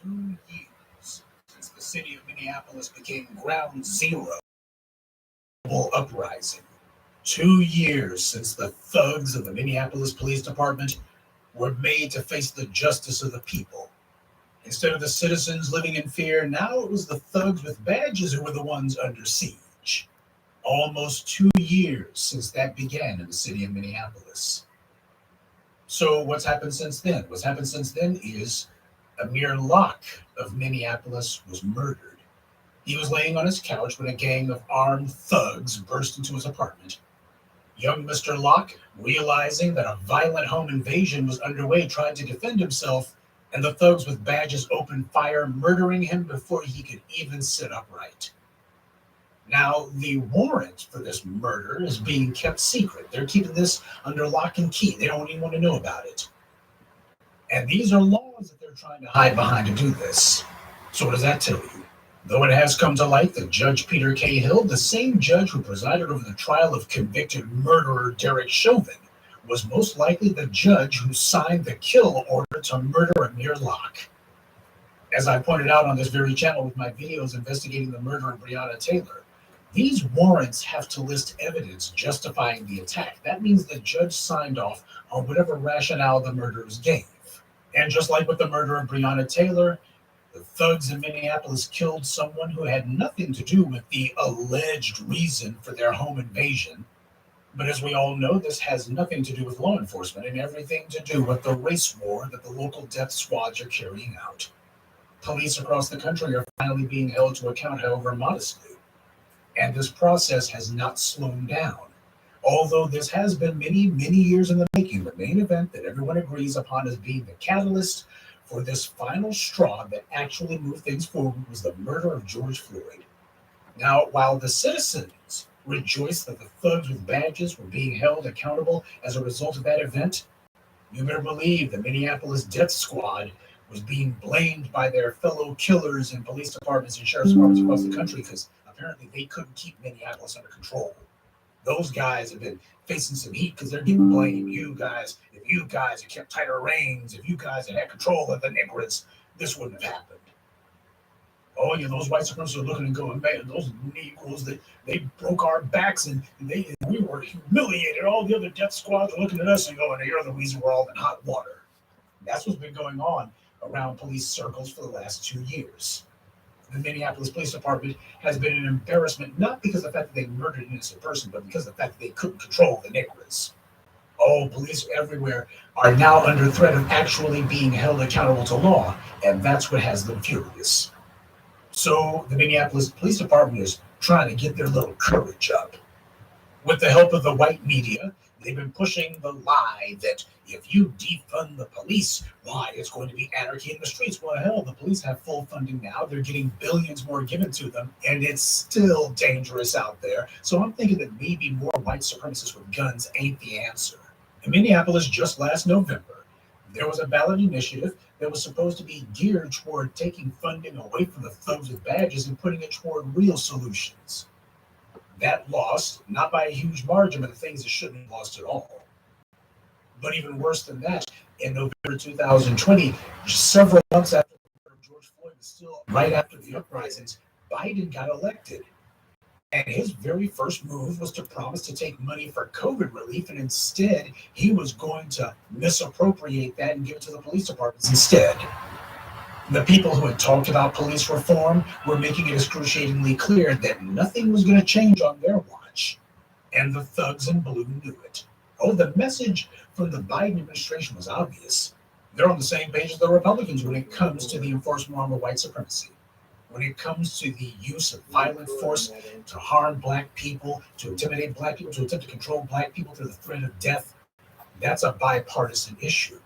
2 years since the city of Minneapolis became ground zero of a uprising. 2 years since the thugs of the Minneapolis Police Department were made to face the justice of the people. Instead of the citizens living in fear, now it was the thugs with badges who were the ones under siege. Almost 2 years since that began in the city of Minneapolis. So what's happened since then? What's happened since then is Amir Locke of Minneapolis was murdered. He was laying on his couch when a gang of armed thugs burst into his apartment. Young Mr. Locke, realizing that a violent home invasion was underway, tried to defend himself, and the thugs with badges opened fire, murdering him before he could even sit upright. Now, the warrant for this murder is being kept secret. They're keeping this under lock and key. They don't even want to know about it. And these are laws that they're trying to hide behind to do this. So what does that tell you? Though it has come to light that Judge Peter Cahill, the same judge who presided over the trial of convicted murderer Derek Chauvin, was most likely the judge who signed the kill order to murder Amir Locke. As I pointed out on this very channel with my videos investigating the murder of Breonna Taylor, these warrants have to list evidence justifying the attack. That means the judge signed off on whatever rationale the murderers gave. And just like with the murder of Breonna Taylor, the thugs in Minneapolis killed someone who had nothing to do with the alleged reason for their home invasion. But as we all know, this has nothing to do with law enforcement and everything to do with the race war that the local death squads are carrying out. Police across the country are finally being held to account, however modestly. And this process has not slowed down. Although this has been many, many years in the making, the main event that everyone agrees upon as being the catalyst for this final straw that actually moved things forward was the murder of George Floyd. Now, while the citizens rejoiced that the thugs with badges were being held accountable as a result of that event, you better believe the Minneapolis Death Squad was being blamed by their fellow killers in police departments and sheriff's departments across the country because apparently they couldn't keep Minneapolis under control. Those guys have been facing some heat because they're getting blamed. You guys, if you guys had kept tighter reins, if you guys had control of the Negroes, this wouldn't have happened. Oh yeah, those white supremacists are looking and going, man, those Negroes, they broke our backs and we were humiliated. All the other death squads are looking at us and going, you're the reason we're all in hot water. That's what's been going on around police circles for the last 2 years. The Minneapolis Police Department has been an embarrassment, not because of the fact that they murdered an innocent person, but because of the fact that they couldn't control the Negroes. Oh, police everywhere are now under threat of actually being held accountable to law, and that's what has them furious. So the Minneapolis Police Department is trying to get their little courage up. With the help of the white media, they've been pushing the lie that if you defund the police, why, it's going to be anarchy in the streets. Well, hell, the police have full funding now. They're getting billions more given to them, and it's still dangerous out there. So I'm thinking that maybe more white supremacists with guns ain't the answer. In Minneapolis, just last November, there was a ballot initiative that was supposed to be geared toward taking funding away from the thugs with badges and putting it toward real solutions. That lost, not by a huge margin, but the things that shouldn't have lost at all. But even worse than that, in November 2020, several months after the murder of George Floyd, was still right after the uprisings, Biden got elected. And his very first move was to promise to take money for COVID relief, and instead, he was going to misappropriate that and give it to the police departments instead. The people who had talked about police reform were making it excruciatingly clear that nothing was going to change on their watch. And the thugs in blue knew it. Oh, the message from the Biden administration was obvious. They're on the same page as the Republicans when it comes to the enforcement arm of white supremacy. When it comes to the use of violent force to harm black people, to intimidate black people, to attempt to control black people through the threat of death, that's a bipartisan issue.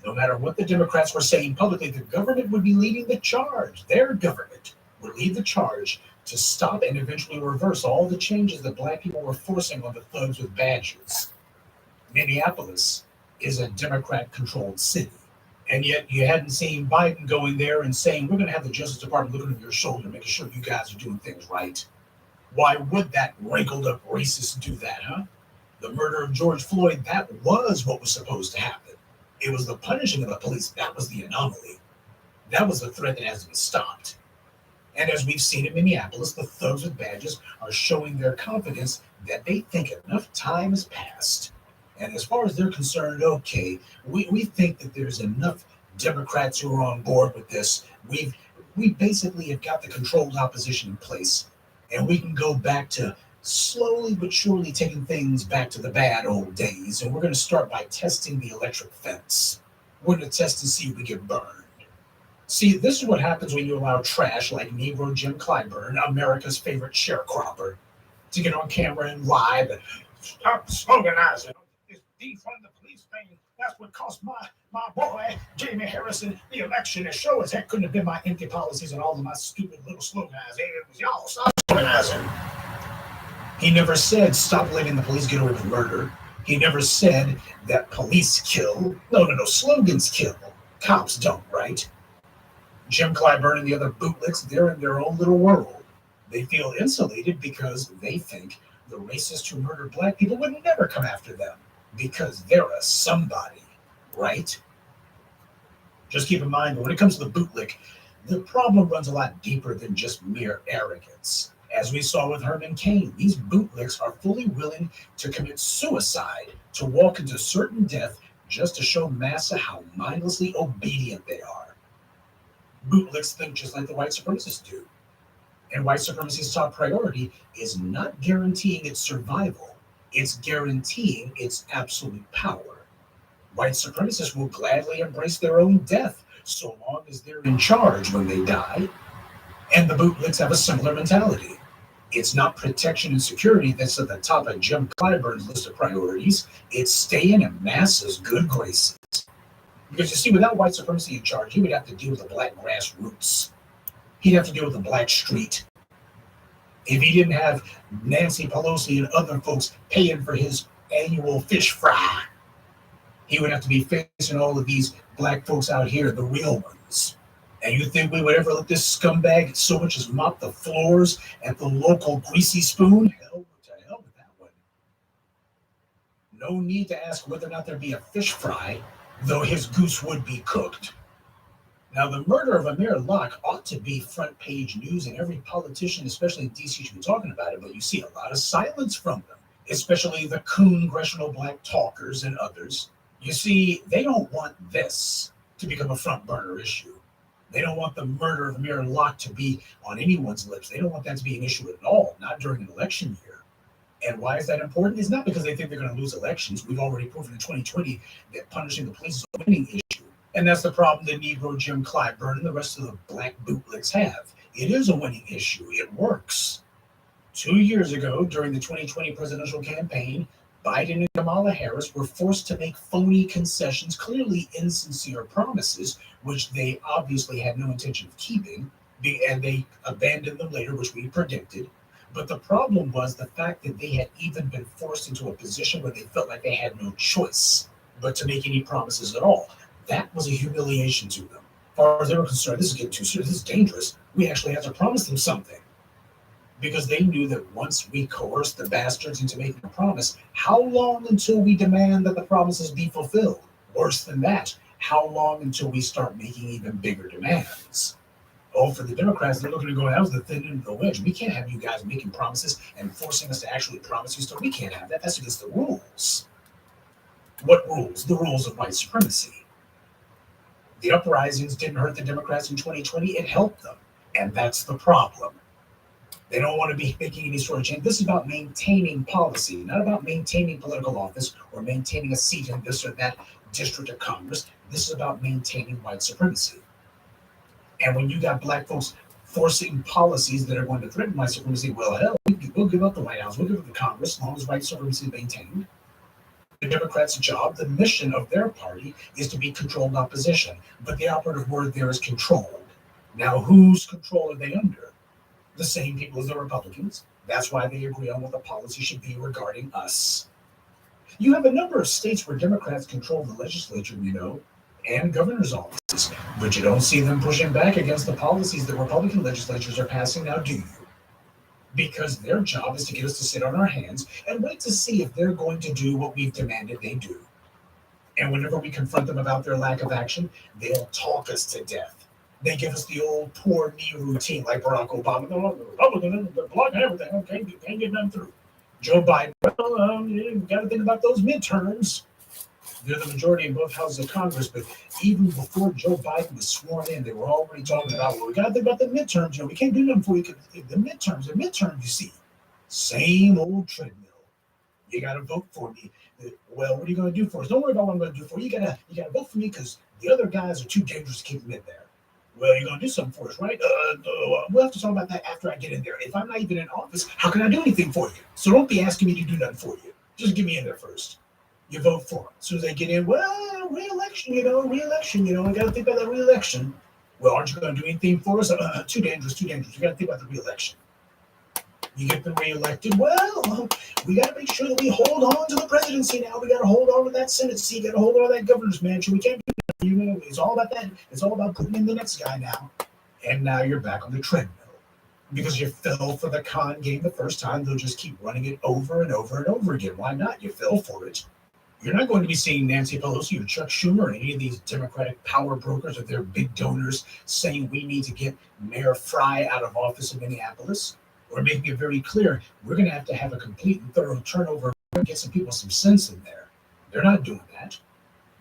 No matter what the Democrats were saying publicly, the government would be leading the charge. Their government would lead the charge to stop and eventually reverse all the changes that black people were forcing on the thugs with badges. Minneapolis is a Democrat-controlled city. And yet you hadn't seen Biden going there and saying, we're going to have the Justice Department looking over your shoulder, making sure you guys are doing things right. Why would that wrinkled up racist do that, huh? The murder of George Floyd, that was what was supposed to happen. It was the punishing of the police. That was the anomaly. That was the threat that has to be stopped. And as we've seen in Minneapolis, the thugs with badges are showing their confidence that they think enough time has passed. And as far as they're concerned, okay, we think that there's enough Democrats who are on board with this. We basically have got the controlled opposition in place, and we can go back to slowly but surely taking things back to the bad old days. And we're going to start by testing the electric fence. We're going to test and see if we get burned. See, this is what happens when you allow trash like Negro Jim Clyburn, America's favorite sharecropper, to get on camera and live and stop sloganizing. This defund the police thing, that's what cost my boy, Jamie Harrison, the election. It sure as heck couldn't have been my empty policies and all of my stupid little slogans. It was y'all stop sloganizing. He never said stop letting the police get away with murder. He never said that police kill. No, slogans kill. Cops don't, right? Jim Clyburn and the other bootlicks, they're in their own little world. They feel insulated because they think the racists who murder black people would never come after them because they're a somebody, right? Just keep in mind that when it comes to the bootlick, the problem runs a lot deeper than just mere arrogance. As we saw with Herman Cain, these bootlicks are fully willing to commit suicide, to walk into certain death just to show massa how mindlessly obedient they are. Bootlicks think just like the white supremacists do. And white supremacy's top priority is not guaranteeing its survival, it's guaranteeing its absolute power. White supremacists will gladly embrace their own death so long as they're in charge when they die. And the bootlicks have a similar mentality. It's not protection and security that's at the top of Jim Clyburn's list of priorities. It's staying in massa's good graces. Because you see, without white supremacy in charge, he would have to deal with the black grassroots. He'd have to deal with the black street. If he didn't have Nancy Pelosi and other folks paying for his annual fish fry, he would have to be facing all of these black folks out here, the real ones. And you think we would ever let this scumbag so much as mop the floors at the local greasy spoon? Hell to hell with that one. No need to ask whether or not there'd be a fish fry, though his goose would be cooked. Now, the murder of Amir Locke ought to be front page news, and every politician, especially in DC, should be talking about it, but you see a lot of silence from them, especially the congressional black talkers and others. You see, they don't want this to become a front burner issue. They don't want the murder of Amir Locke to be on anyone's lips. They don't want that to be an issue at all, not during an election year. And why is that important? It's not because they think they're going to lose elections. We've already proven in 2020 that punishing the police is a winning issue. And that's the problem that Negro Jim Clyburn and the rest of the black bootlicks have. It is a winning issue. It works. 2 years ago, during the 2020 presidential campaign, Biden and Kamala Harris were forced to make phony concessions, clearly insincere promises, which they obviously had no intention of keeping, and they abandoned them later, which we predicted. But the problem was the fact that they had even been forced into a position where they felt like they had no choice but to make any promises at all. That was a humiliation to them. As far as they were concerned, this is getting too serious, this is dangerous. We actually have to promise them something. Because they knew that once we coerced the bastards into making a promise, how long until we demand that the promises be fulfilled? Worse than that, how long until we start making even bigger demands? Oh, for the Democrats, they're looking to go, that was the thin end of the wedge. We can't have you guys making promises and forcing us to actually promise you stuff. We can't have that. That's against the rules. What rules? The rules of white supremacy. The uprisings didn't hurt the Democrats in 2020. It helped them. And that's the problem. They don't want to be making any sort of change. This is about maintaining policy, not about maintaining political office or maintaining a seat in this or that district of Congress. This is about maintaining white supremacy. And when you got black folks forcing policies that are going to threaten white supremacy, well, hell, we'll give up the White House, we'll give up the Congress as long as white supremacy is maintained. The Democrats' job, the mission of their party, is to be controlled opposition. But the operative word there is controlled. Now, whose control are they under? The same people as the Republicans. That's why they agree on what the policy should be regarding us. You have a number of states where Democrats control the legislature, and governor's offices, but you don't see them pushing back against the policies that Republican legislatures are passing now, do you? Because their job is to get us to sit on our hands and wait to see if they're going to do what we've demanded they do. And whenever we confront them about their lack of action, they'll talk us to death. They give us the old poor me routine like Barack Obama. The Republican, they're blocking everything. Can't get nothing through. Joe Biden, well, you got to think about those midterms. They're the majority in both houses of Congress, but even before Joe Biden was sworn in, they were already talking about, well, we got to think about the midterms. We can't do nothing for you. The midterms, you see, same old treadmill. You got to vote for me. Well, what are you going to do for us? Don't worry about what I'm going to do for you. You got to vote for me because the other guys are too dangerous to keep them in there. Well, you're going to do something for us, right? We'll have to talk about that after I get in there. If I'm not even in office, how can I do anything for you? So don't be asking me to do nothing for you. Just get me in there first. You vote for them. As soon as they get in, well, re-election, I got to think about that re-election. Well, aren't you going to do anything for us? Too dangerous. You got to think about the re-election. You get them reelected. Well, we got to make sure that we hold on to the presidency now. We got to hold on to that Senate seat. Got to hold on to that governor's mansion. We can't do that. It's all about that. It's all about putting in the next guy now. And now you're back on the treadmill. Because you fell for the con game the first time, they'll just keep running it over and over and over again. Why not? You fell for it. You're not going to be seeing Nancy Pelosi or Chuck Schumer or any of these Democratic power brokers or their big donors saying we need to get Mayor Fry out of office in Minneapolis. Or making it very clear, we're going to have a complete and thorough turnover and get some people some sense in there. They're not doing that.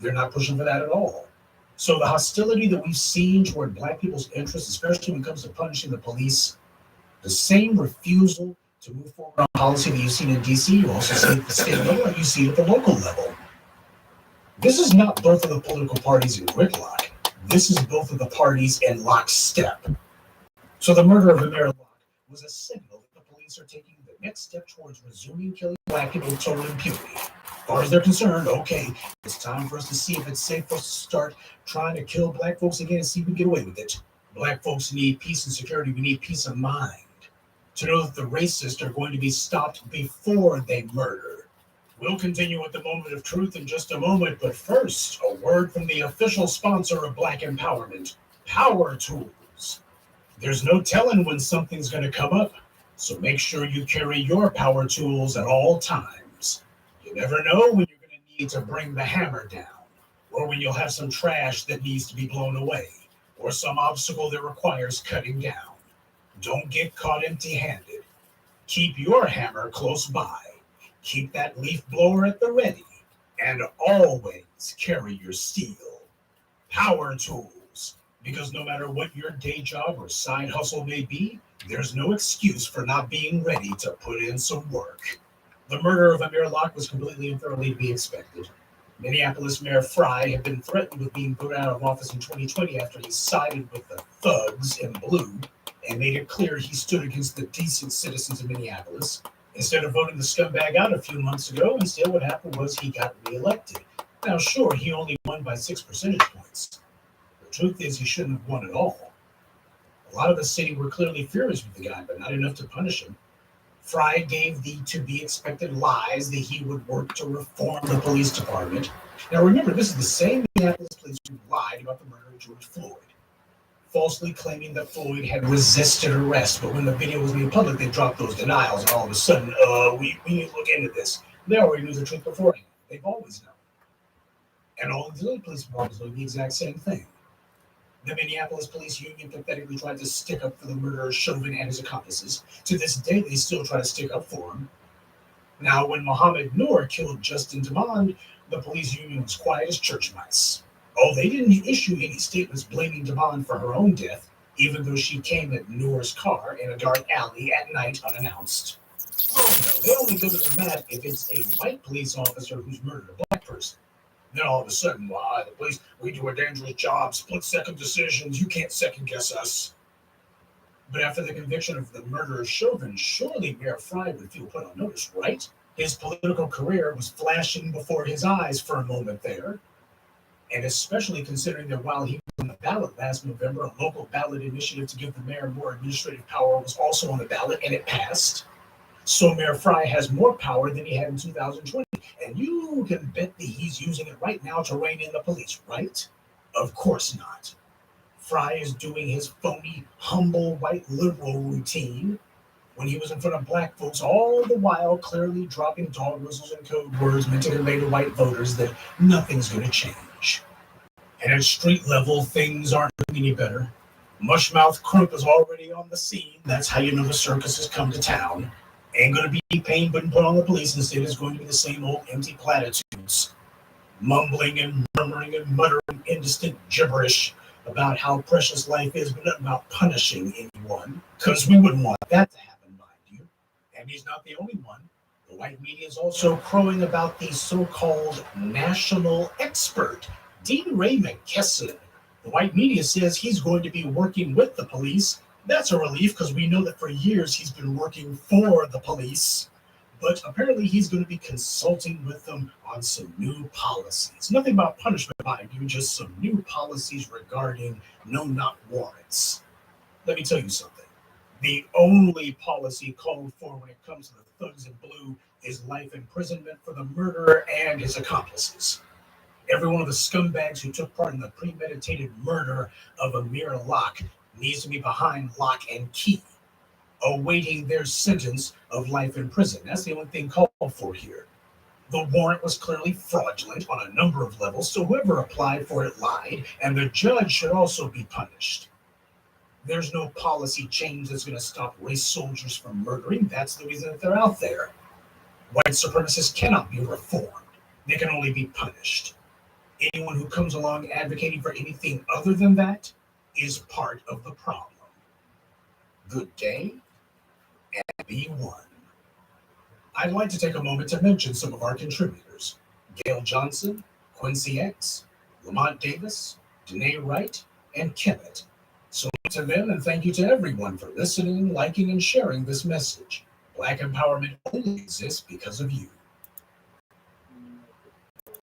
They're not pushing for that at all. So the hostility that we've seen toward Black people's interests, especially when it comes to punishing the police, the same refusal to move forward on policy that you've seen in D.C., you also see at the state level, and you see at the local level. This is not both of the political parties in gridlock. This is both of the parties in lockstep. So the murder of Amir Locke was a signal that the police are taking the next step towards resuming killing Black people with total impunity. As far as they're concerned, okay, it's time for us to see if it's safe for us to start trying to kill Black folks again and see if we can get away with it. Black folks need peace and security. We need peace of mind to know that the racists are going to be stopped before they murder. We'll continue with the moment of truth in just a moment, but first, a word from the official sponsor of Black Empowerment, Power Tools. There's no telling when something's going to come up, so make sure you carry your power tools at all times. You never know when you're going to need to bring the hammer down, or when you'll have some trash that needs to be blown away, or some obstacle that requires cutting down. Don't get caught empty-handed. Keep your hammer close by. Keep that leaf blower at the ready, and always carry your steel. Power tools. Because no matter what your day job or side hustle may be, there's no excuse for not being ready to put in some work. The murder of Amir Locke was completely and thoroughly to be expected. Minneapolis Mayor Fry had been threatened with being put out of office in 2020 after he sided with the thugs in blue and made it clear he stood against the decent citizens of Minneapolis. Instead of voting the scumbag out a few months ago, instead what happened was he got reelected. Now, sure, he only won by 6 percentage points. The truth is he shouldn't have won at all. A lot of the city were clearly furious with the guy, but not enough to punish him. Fry gave the to-be-expected lies that he would work to reform the police department. Now remember, this is the same Minneapolis police who lied about the murder of George Floyd, falsely claiming that Floyd had resisted arrest, but when the video was made public, they dropped those denials, and all of a sudden, we need to look into this. They already knew the truth beforehand. They've always known. And all of the other police departments know the exact same thing. The Minneapolis Police Union pathetically tried to stick up for the murderer Chauvin and his accomplices. To this day, they still try to stick up for him. Now, when Mohammed Noor killed Justin Demond, the police union was quiet as church mice. Oh, they didn't issue any statements blaming Demond for her own death, even though she came at Noor's car in a dark alley at night unannounced. Oh no, they only go to the mat if it's a white police officer who's murdered a Black person. Then all of a sudden, why, the police, we do a dangerous job, split-second decisions, you can't second-guess us. But after the conviction of the murderer Chauvin, surely Mayor Fry would feel put on notice, right? His political career was flashing before his eyes for a moment there. And especially considering that while he was on the ballot last November, a local ballot initiative to give the mayor more administrative power was also on the ballot, and it passed. So Mayor Fry has more power than he had in 2020. And you can bet that he's using it right now to rein in the police, right? Of course not. Fry is doing his phony, humble, white liberal routine when he was in front of Black folks, all the while clearly dropping dog whistles and code words meant to convey to white voters that nothing's going to change. And at street level, things aren't doing any better. Mushmouth Crook is already on the scene. That's how you know the circus has come to town. Ain't gonna be pain button put on the police. Instead, it's going to be the same old empty platitudes, mumbling and murmuring and muttering indistinct gibberish about how precious life is, but not about punishing anyone, because we wouldn't want that to happen, mind you. And he's not the only one. The white media is also crowing about the so-called national expert, Dean Ray McKesson. The white media says he's going to be working with the police. That's a relief because we know that for years he's been working for the police. But apparently he's going to be consulting with them on some new policies. Nothing about punishment, mind you, just some new policies regarding no-knock warrants. Let me tell you something. The only policy called for when it comes to the thugs in blue is life imprisonment for the murderer and his accomplices. Every one of the scumbags who took part in the premeditated murder of Amir Locke needs to be behind lock and key, awaiting their sentence of life in prison. That's the only thing called for here. The warrant was clearly fraudulent on a number of levels, so whoever applied for it lied, and the judge should also be punished. There's no policy change that's going to stop race soldiers from murdering. That's the reason that they're out there. White supremacists cannot be reformed. They can only be punished. Anyone who comes along advocating for anything other than that is part of the problem. Good day and be one. I'd like to take a moment to mention some of our contributors: Gail Johnson, Quincy X, Lamont Davis, Danae Wright, and Kemet. So to them, and thank you to everyone for listening, liking, and sharing this message. Black empowerment only exists because of you.